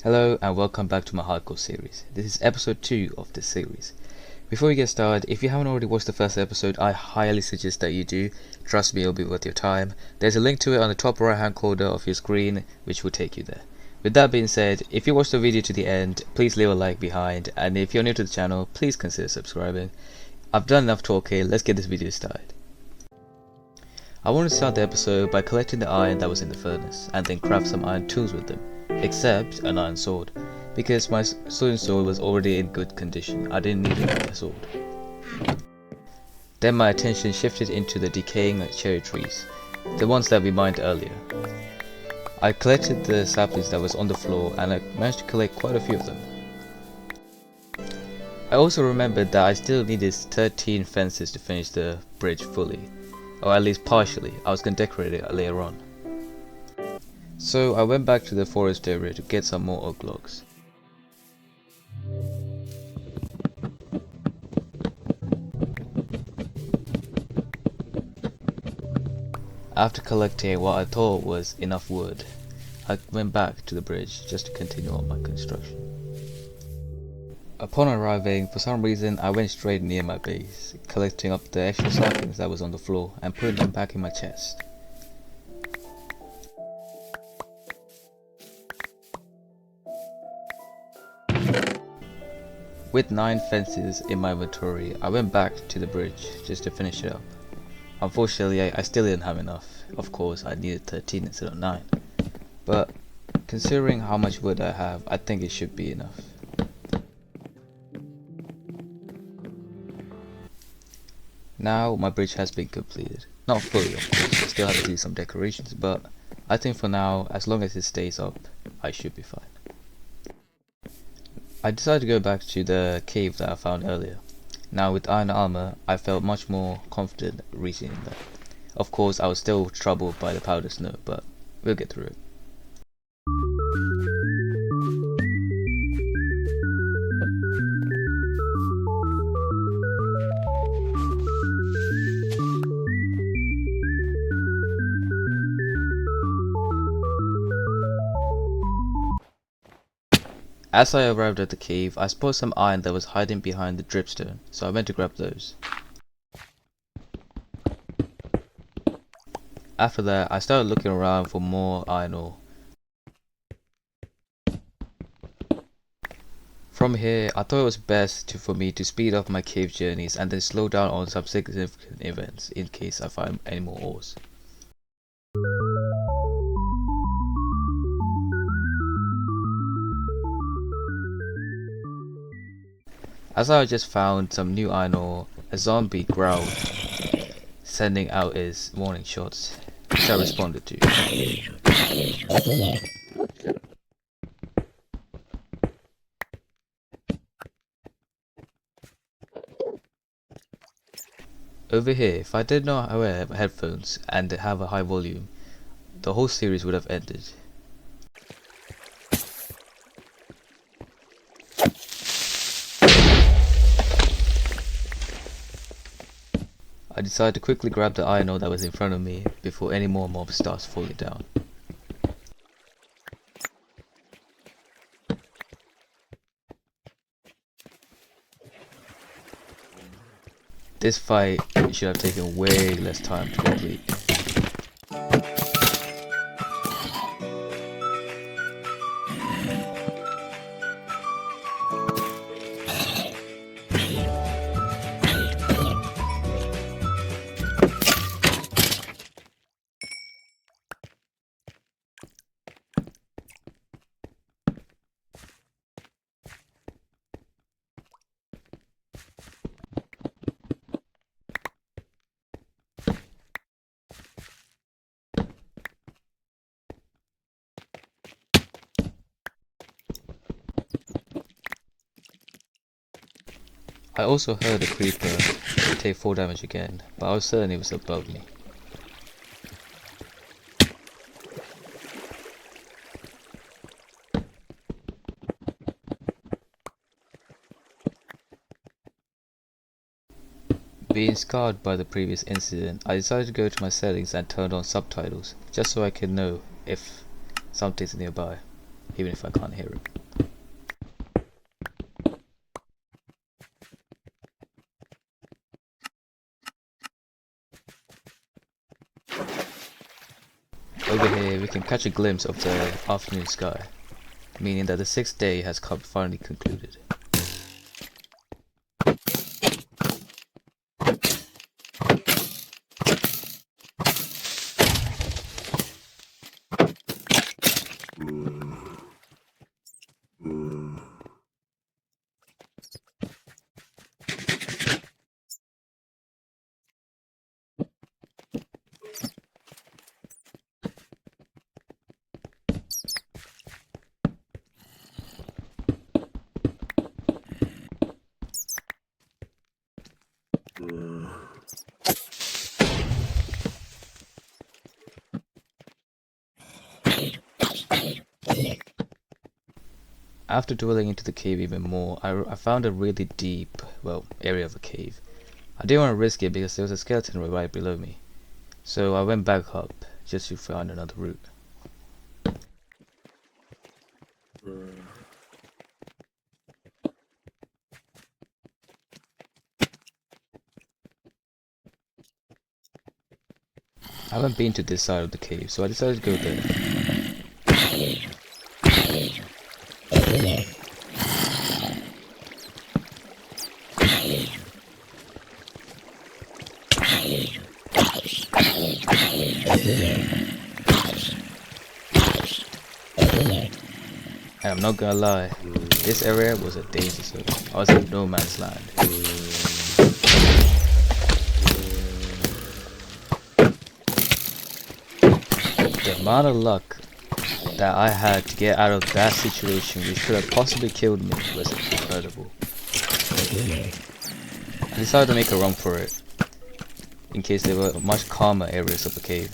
Hello and welcome back to my hardcore series. This is episode 2 of this series. Before we get started, if you haven't already watched the first episode, I highly suggest that you do. Trust me, it'll be worth your time. There's a link to it on the top right hand corner of your screen which will take you there. With that being said, if you watched the video to the end, please leave a like behind, and if you're new to the channel, please consider subscribing. I've done enough talking, let's get this video started. I want to start the episode by collecting the iron that was in the furnace, and then craft some iron tools with them, except an iron sword, because my stone sword was already in good condition. I didn't need another sword. Then my attention shifted into the decaying cherry trees, the ones that we mined earlier. I collected the saplings that was on the floor, and I managed to collect quite a few of them. I also remembered that I still needed 13 fences to finish the bridge fully, or at least partially. I was going to decorate it later on. So I went back to the forest area to get some more oak logs. After collecting what I thought was enough wood, I went back to the bridge just to continue on my construction. Upon arriving, for some reason I went straight near my base, collecting up the extra saplings that was on the floor and putting them back in my chest. With 9 fences in my inventory, I went back to the bridge just to finish it up. Unfortunately, I still didn't have enough. Of course, I needed 13 instead of 9. But considering how much wood I have, I think it should be enough. Now my bridge has been completed. Not fully, of course, I still have to do some decorations, but I think for now, as long as it stays up, I should be fine. I decided to go back to the cave that I found earlier. Now with iron armor, I felt much more confident reaching that. Of course, I was still troubled by the powder snow, but we'll get through it. As I arrived at the cave, I spotted some iron that was hiding behind the dripstone, so I went to grab those. After that, I started looking around for more iron ore. From here, I thought it was best for me to speed up my cave journeys and then slow down on some significant events in case I find any more ores. As I just found some new iron ore, a zombie growled, sending out his warning shots, which I responded to. Over here, if I did not wear headphones and have a high volume, the whole series would have ended. I decided to quickly grab the iron ore that was in front of me before any more mobs starts falling down. This fight should have taken way less time to complete. I also heard a creeper take 4 damage again, but I was certain it was above me. Being scarred by the previous incident, I decided to go to my settings and turned on subtitles, just so I could know if something's nearby. even if I can't hear him. Over here we can catch a glimpse of the afternoon sky, meaning that the 6th day has finally concluded. After dwelling into the cave even more, I found a really deep, area of a cave. I didn't want to risk it because there was a skeleton right below me. So I went back up just to find another route. I haven't been to this side of the cave, so I decided to go there. And I'm not gonna lie, this area was a danger zone. I was in no man's land. The amount of luck that I had to get out of that situation, which could have possibly killed me, was incredible. I decided to make a run for it, in case there were much calmer areas of the cave.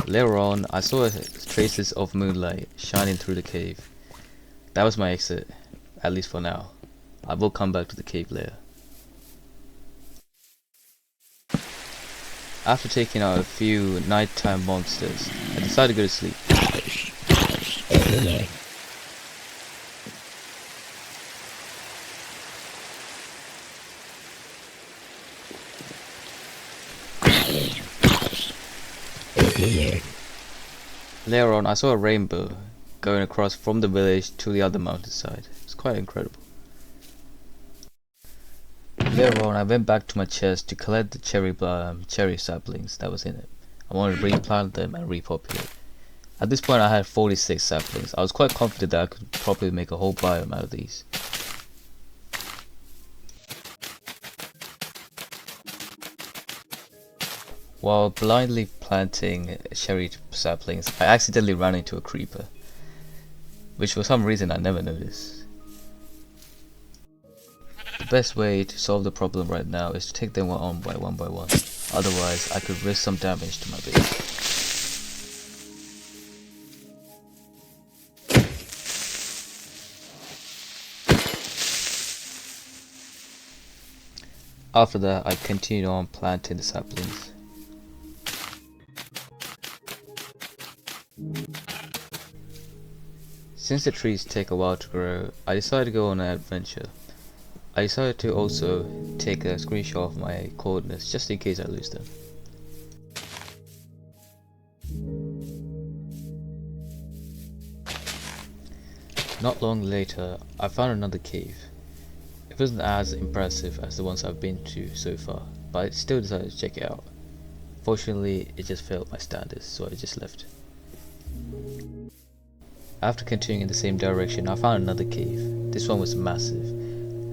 Later on, I saw traces of moonlight shining through the cave. That was my exit, at least for now. I will come back to the cave later. After taking out a few nighttime monsters, I decided to go to sleep. Later on, I saw a rainbow going across from the village to the other mountainside. It's quite incredible. Later on, I went back to my chest to collect the cherry saplings that was in it. I wanted to replant them and repopulate. At this point, I had 46 saplings. I was quite confident that I could probably make a whole biome out of these. While blindly planting cherry saplings, I accidentally ran into a creeper, which for some reason I never noticed. The best way to solve the problem right now is to take them one by one, otherwise I could risk some damage to my base. After that, I continued on planting the saplings. Since the trees take a while to grow, I decided to go on an adventure. I decided to also take a screenshot of my coordinates just in case I lose them. Not long later, I found another cave. It wasn't as impressive as the ones I've been to so far, but I still decided to check it out. Fortunately, it just failed my standards, so I just left. After continuing in the same direction, I found another cave. This one was massive,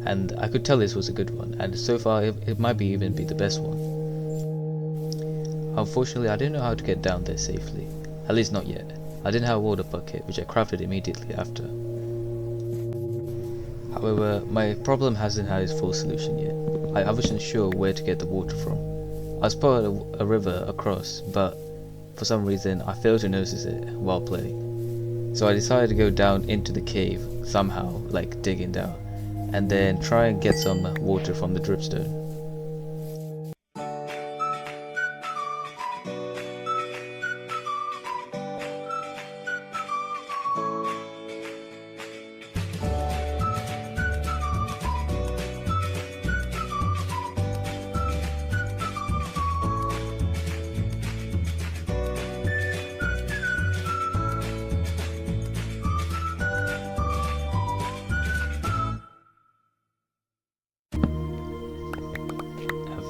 and I could tell this was a good one, and so far it might even be the best one. Unfortunately, I didn't know how to get down there safely, at least not yet. I didn't have a water bucket, which I crafted immediately after. However, my problem hasn't had its full solution yet. I wasn't sure where to get the water from. I spotted a river across, but for some reason I failed to notice it while playing. So I decided to go down into the cave somehow, like digging down, and then try and get some water from the dripstone.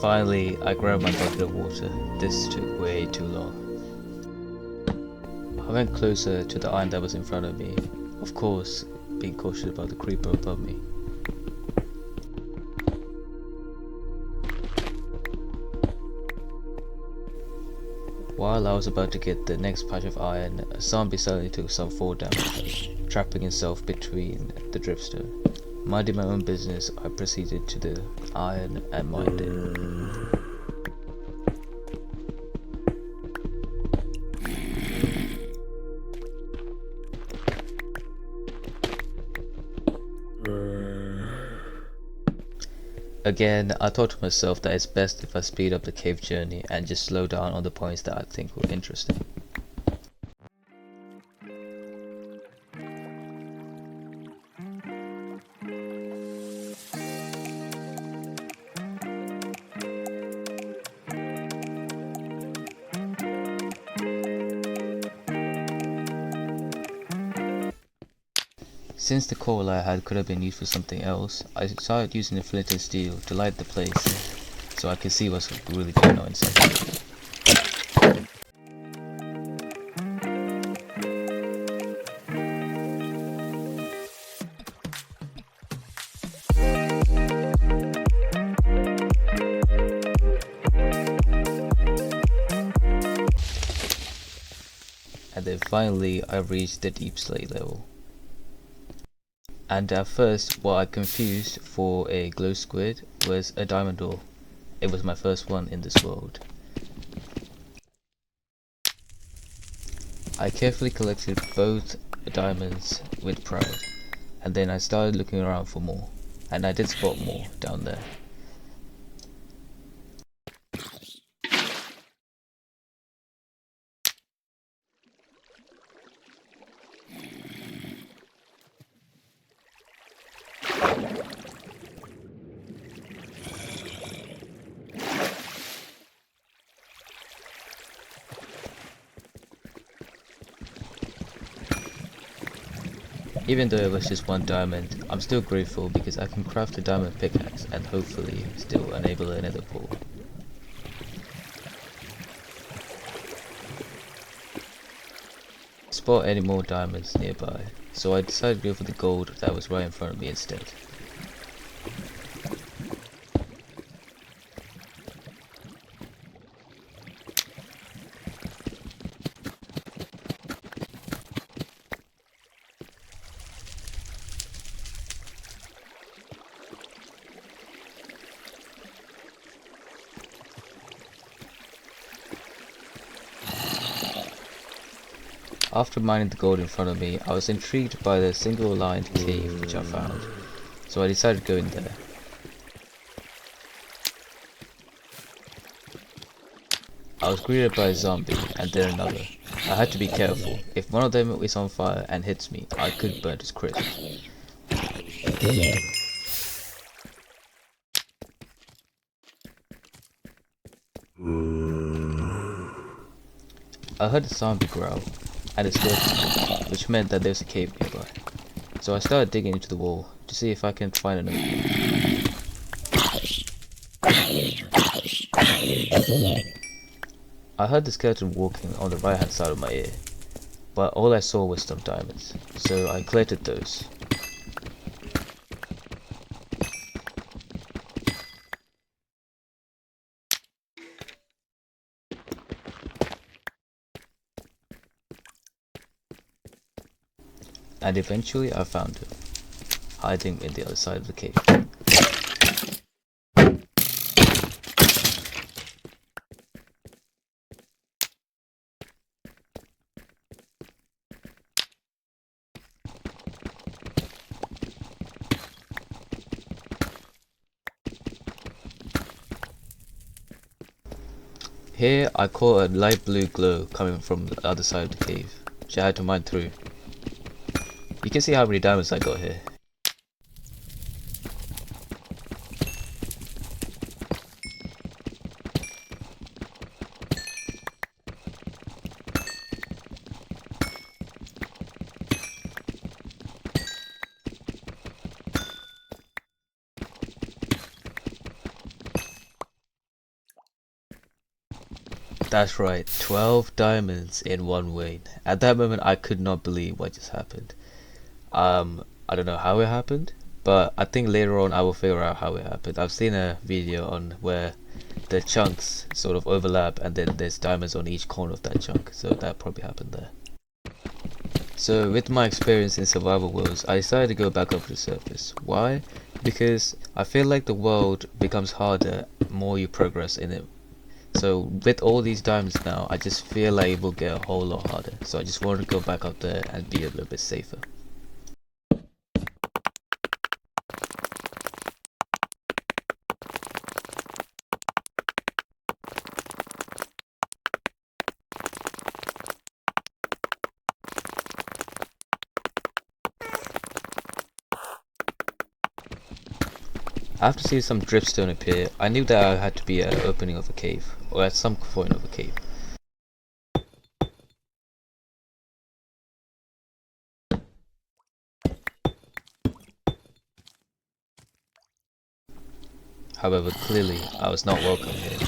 Finally, I grabbed my bucket of water. This took way too long. I went closer to the iron that was in front of me, of course, being cautious about the creeper above me. While I was about to get the next patch of iron, a zombie suddenly took some fall damage, trapping himself between the dripstone. Minding my own business, I proceeded to the iron and mined it. Again, I thought to myself that it's best if I speed up the cave journey and just slow down on the points that I think were interesting. Since the coal I had could have been used for something else, I started using the flint and steel to light the place so I could see what's really going on inside. And then finally I reached the deep slate level. And at first, what I confused for a glow squid was a diamond ore. It was my first one in this world. I carefully collected both diamonds with pride, and then I started looking around for more, and I did spot more down there. Even though it was just one diamond, I'm still grateful because I can craft a diamond pickaxe and hopefully still enable another pull. Spot any more diamonds nearby, so I decided to go for the gold that was right in front of me instead. After mining the gold in front of me, I was intrigued by the single-lined cave which I found, so I decided to go in there. I was greeted by a zombie and then another. I had to be careful. If one of them is on fire and hits me, I could burn to crisp. I heard a zombie growl and a skeleton, which meant that there's a cave nearby. So I started digging into the wall to see if I can find an opening. I heard the skeleton walking on the right hand side of my ear, but all I saw was some diamonds, so I collected those. And eventually I found him, hiding in the other side of the cave. Here I caught a light blue glow coming from the other side of the cave, which I had to mine through. You can see how many diamonds I got here. That's right, 12 diamonds in one vein. At that moment I could not believe what just happened. I don't know how it happened, but I think later on I will figure out how it happened. I've seen a video on where the chunks sort of overlap and then there's diamonds on each corner of that chunk, so that probably happened there. So with my experience in survival worlds, I decided to go back up to the surface. Why? Because I feel like the world becomes harder more you progress in it. So with all these diamonds now, I just feel like it will get a whole lot harder. So I just wanted to go back up there and be a little bit safer. After seeing some dripstone appear, I knew that I had to be at an opening of a cave, or at some point of a cave. However, clearly, I was not welcome here.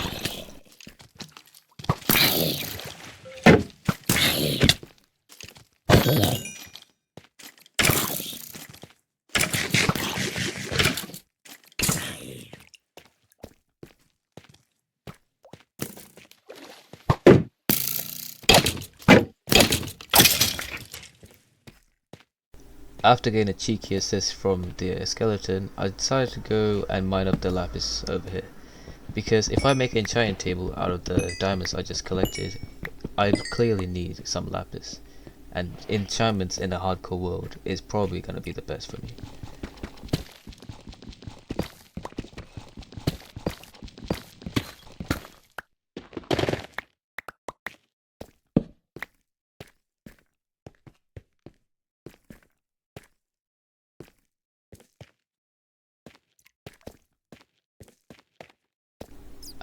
After getting a cheeky assist from the skeleton, I decided to go and mine up the lapis over here. Because if I make an enchanting table out of the diamonds I just collected, I clearly need some lapis. And enchantments in a hardcore world is probably going to be the best for me.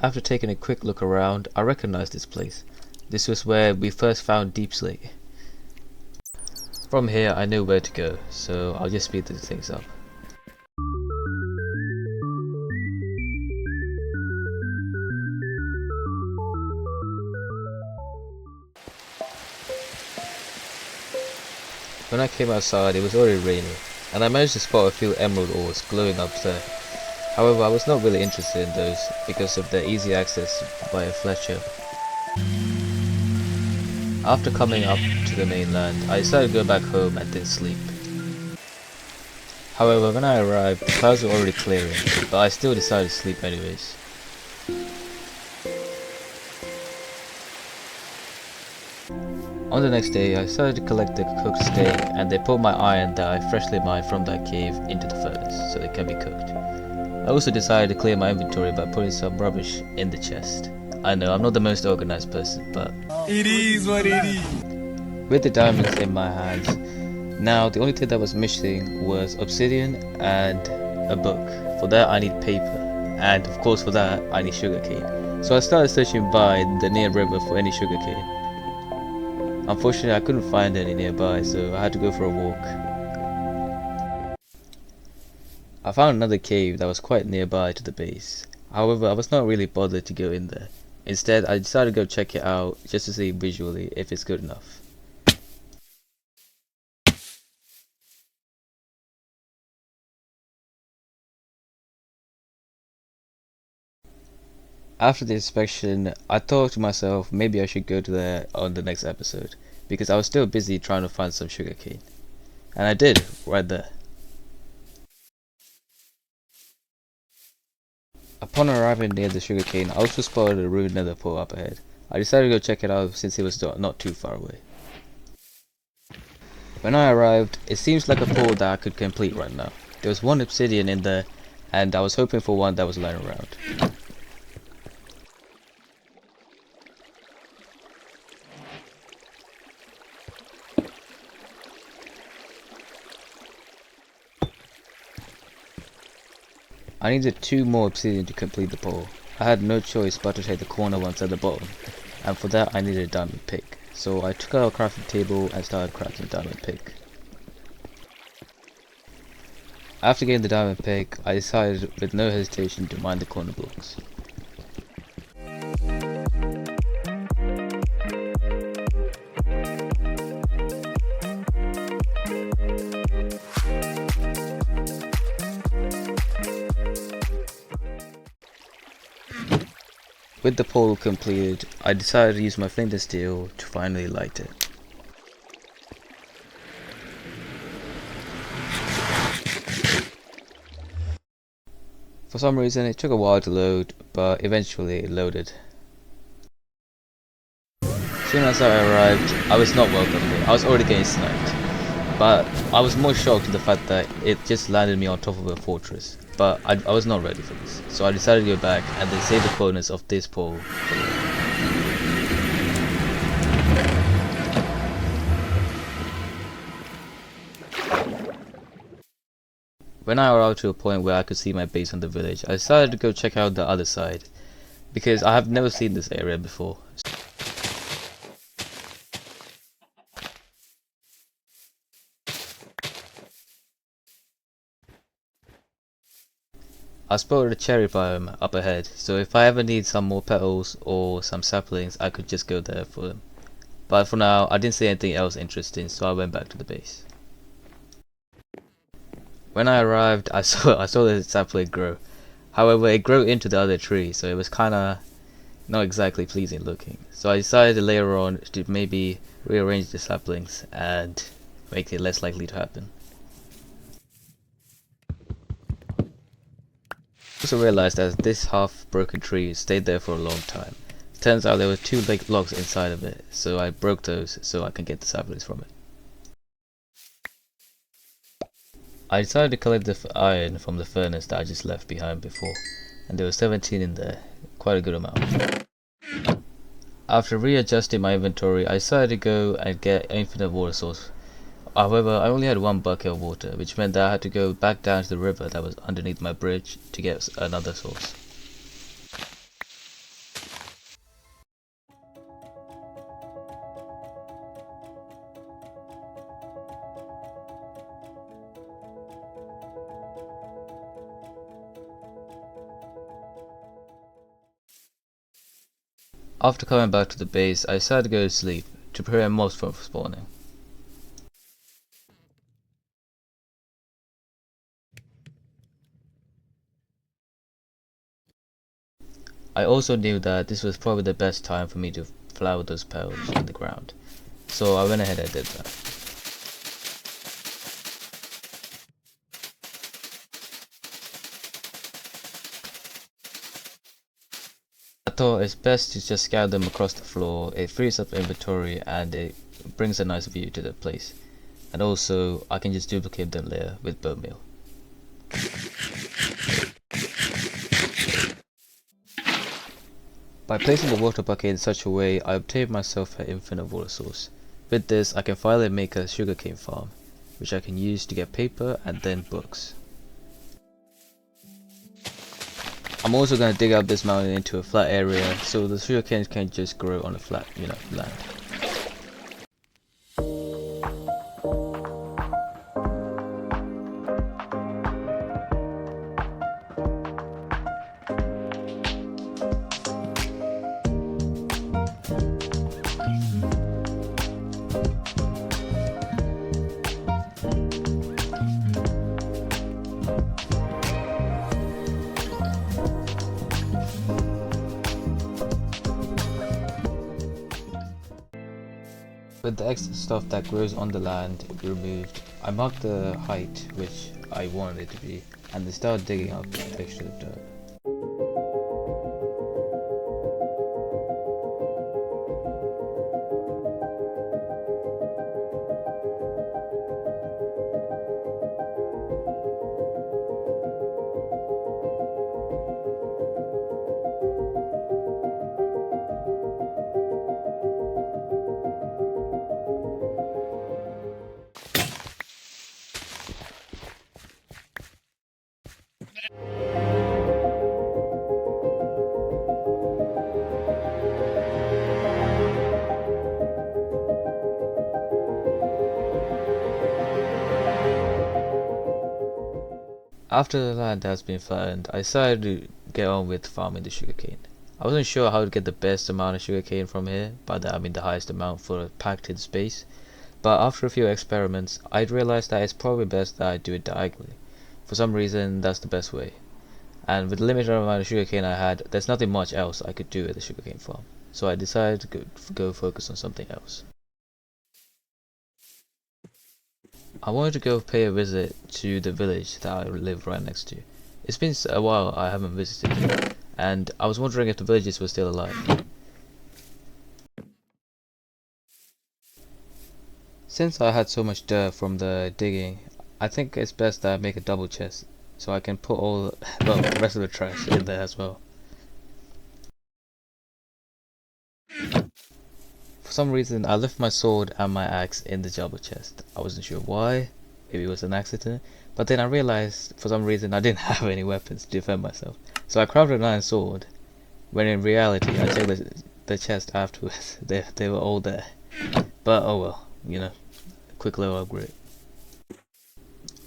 After taking a quick look around, I recognized this place. This was where we first found Deep Slate. From here I knew where to go, so I'll just speed these things up. When I came outside it was already raining, and I managed to spot a few emerald ores glowing up there. However, I was not really interested in those because of their easy access via Fletcher. After coming up to the mainland, I decided to go back home and then sleep. However, when I arrived, the clouds were already clearing, but I still decided to sleep anyways. On the next day, I decided to collect the cooked steak and they put my iron that I freshly mined from that cave into the furnace so they can be cooked. I also decided to clear my inventory by putting some rubbish in the chest. I know, I'm not the most organized person, but it is what it is. With the diamonds in my hands, now the only thing that was missing was obsidian and a book. For that I need paper, and of course for that I need sugarcane. So I started searching by the near river for any sugarcane. Unfortunately I couldn't find any nearby, so I had to go for a walk. I found another cave that was quite nearby to the base. However, I was not really bothered to go in there. Instead, I decided to go check it out just to see visually if it's good enough. After the inspection, I thought to myself maybe I should go to there on the next episode, because I was still busy trying to find some sugarcane. And I did, right there. Upon arriving near the sugarcane, I also spotted a ruined nether portal up ahead. I decided to go check it out since it was not too far away. When I arrived, it seems like a portal that I could complete right now. There was one obsidian in there, and I was hoping for one that was lying around. I needed 2 more obsidian to complete the portal. I had no choice but to take the corner ones at the bottom, and for that I needed a diamond pick. So I took out a crafting table and started crafting diamond pick. After getting the diamond pick, I decided with no hesitation to mine the corner blocks. With the pole completed, I decided to use my flint and steel to finally light it. For some reason it took a while to load, but eventually it loaded. Soon as I arrived, I was not welcomed here. I was already getting sniped. But I was more shocked at the fact that it just landed me on top of a fortress. But I was not ready for this. So I decided to go back and then save the bonus of this pole for later. When I arrived to a point where I could see my base on the village, I decided to go check out the other side, because I have never seen this area before. I spotted a cherry biome up ahead, so if I ever need some more petals or some saplings, I could just go there for them. But for now, I didn't see anything else interesting, so I went back to the base. When I arrived, I saw the sapling grow. However, it grew into the other tree, so it was kinda not exactly pleasing looking. So I decided later on to maybe rearrange the saplings and make it less likely to happen. I also realized that this half broken tree stayed there for a long time. Turns out there were two big logs inside of it, so I broke those so I can get the saplings from it. I decided to collect the iron from the furnace that I just left behind before, and there was 17 in there, quite a good amount. After readjusting my inventory, I decided to go and get an infinite water source. However, I only had one bucket of water, which meant that I had to go back down to the river that was underneath my bridge to get another source. After coming back to the base, I decided to go to sleep to prevent mobs from spawning. I also knew that this was probably the best time for me to flower those petals in the ground, so I went ahead and did that. I thought it's best to just scatter them across the floor. It frees up inventory and it brings a nice view to the place, and also I can just duplicate them later with bone meal. By placing the water bucket in such a way, I obtained myself an infinite water source. With this, I can finally make a sugarcane farm, which I can use to get paper and then books. I'm also going to dig out this mountain into a flat area, so the sugarcane can just grow on a flat, land. With the extra stuff that grows on the land removed, I marked the height which I wanted it to be, and then started digging up the extra dirt. After the land has been flattened, I decided to get on with farming the sugarcane. I wasn't sure how to get the best amount of sugarcane from here, by that I mean the highest amount for a packed in space, but after a few experiments, I realized that it's probably best that I do it diagonally. For some reason, that's the best way. And with the limited amount of sugarcane I had, there's nothing much else I could do at the sugarcane farm. So I decided to go focus on something else. I wanted to go pay a visit to the village that I live right next to. It's been a while I haven't visited it, and I was wondering if the villagers were still alive. Since I had so much dirt from the digging, I think it's best that I make a double chest, so I can put all, well, the rest of the trash in there as well. For some reason, I left my sword and my axe in the double chest. I wasn't sure why, maybe it was an accident, but then I realized for some reason I didn't have any weapons to defend myself. So I crafted an iron sword, when in reality I checked the chest afterwards, they were all there. But oh well, you know, quick little upgrade.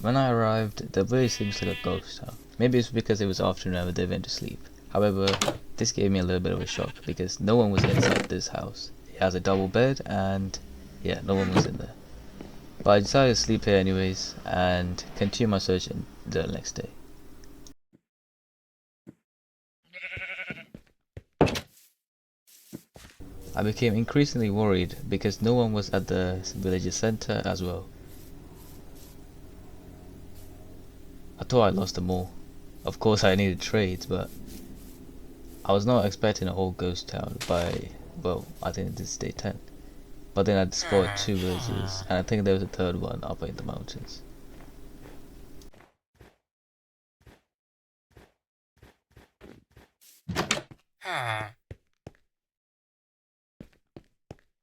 When I arrived, the village seems like a ghost town. Maybe it's because it was afternoon and they went to sleep. However, this gave me a little bit of a shock because no one was inside this house. It has a double bed and yeah, no one was in there. But I decided to sleep here anyways and continue my search the next day. I became increasingly worried because no one was at the village's center as well. I thought I lost them all. Of course I needed trades, but I was not expecting a whole ghost town by, well, I think this is day 10. But then I spotted 2 villages, and I think there was a 3rd one up in the mountains.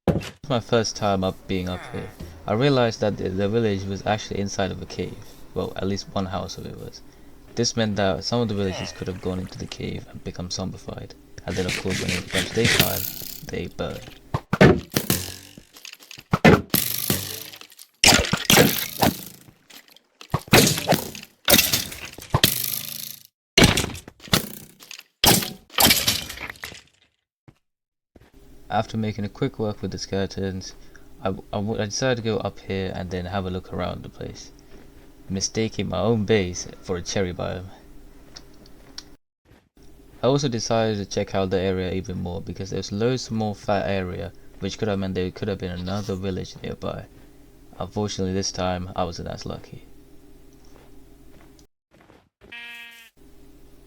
It's my first time being up here. I realized that the village was actually inside of a cave. Well, at least one house of it was. This meant that some of the villagers could have gone into the cave and become zombified. And then of course when it becomes daytime, they burn. After making a quick work with the skeletons, I decided to go up here and then have a look around the place, mistaking my own base for a cherry biome. I also decided to check out the area even more because there's loads more flat area which could have meant there could have been another village nearby. Unfortunately this time I wasn't as lucky.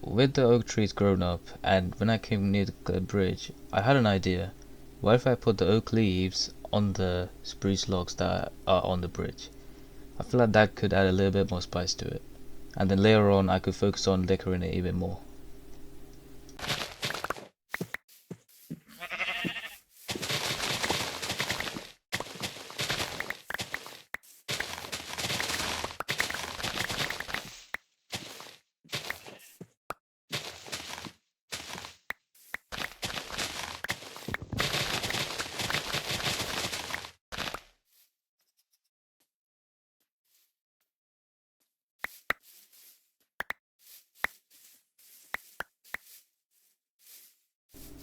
With the oak trees grown up and when I came near the bridge, I had an idea. What if I put the oak leaves on the spruce logs that are on the bridge? I feel like that could add a little bit more spice to it. And then later on I could focus on decorating it even more.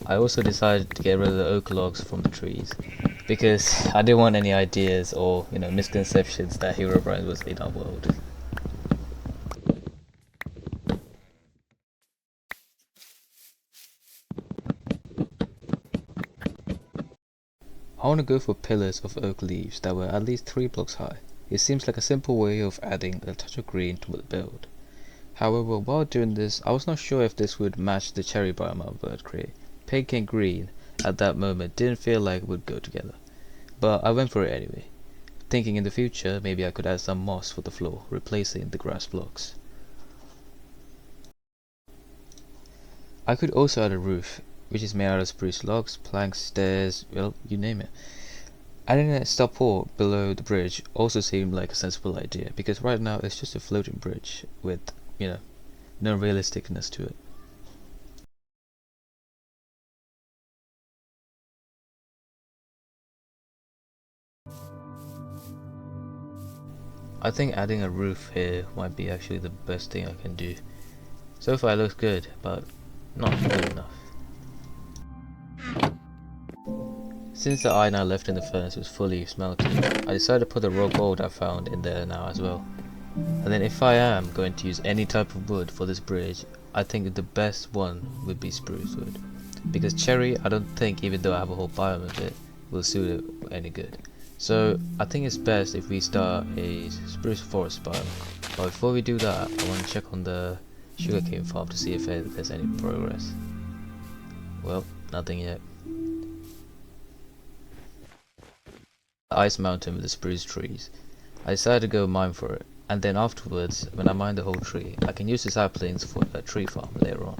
I also decided to get rid of the oak logs from the trees because I didn't want any ideas or misconceptions that Herobrine was in our world. I want to go for pillars of oak leaves that were at least 3 blocks high. It seems like a simple way of adding a touch of green to the build. However, while doing this, I was not sure if this would match the cherry biome I would create. Pink and green at that moment didn't feel like it would go together, but I went for it anyway, thinking in the future maybe I could add some moss for the floor, replacing the grass blocks. I could also add a roof, which is made out of spruce logs, planks, stairs, well, you name it. Adding a starport below the bridge also seemed like a sensible idea, because right now it's just a floating bridge with, no realisticness to it. I think adding a roof here might be actually the best thing I can do. So far it looks good, but not good enough. Since the iron I left in the furnace was fully smelted, I decided to put the raw gold I found in there now as well. And then if I am going to use any type of wood for this bridge, I think the best one would be spruce wood, because cherry, I don't think, even though I have a whole biome of it, will suit it any good. So I think it's best if we start a spruce forest biome. But before we do that, I want to check on the sugarcane farm to see if there's any progress. Well, nothing yet. Ice mountain with the spruce trees. I decided to go mine for it, and then afterwards, when I mine the whole tree, I can use the saplings for a tree farm later on.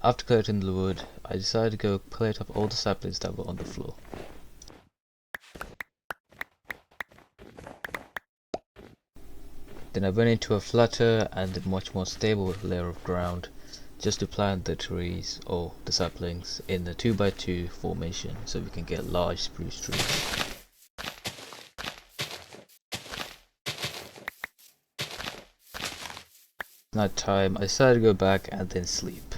After collecting the wood, I decided to go collect up all the saplings that were on the floor. Then I went into a flatter and much more stable layer of ground just to plant the trees, or the saplings, in the 2x2 formation so we can get large spruce trees. Night time, I decided to go back and then sleep,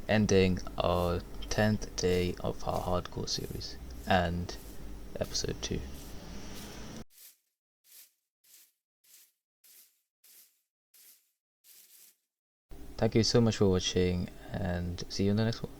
ending our 10th day of our hardcore series and episode 2. Thank you so much for watching, and see you in the next one.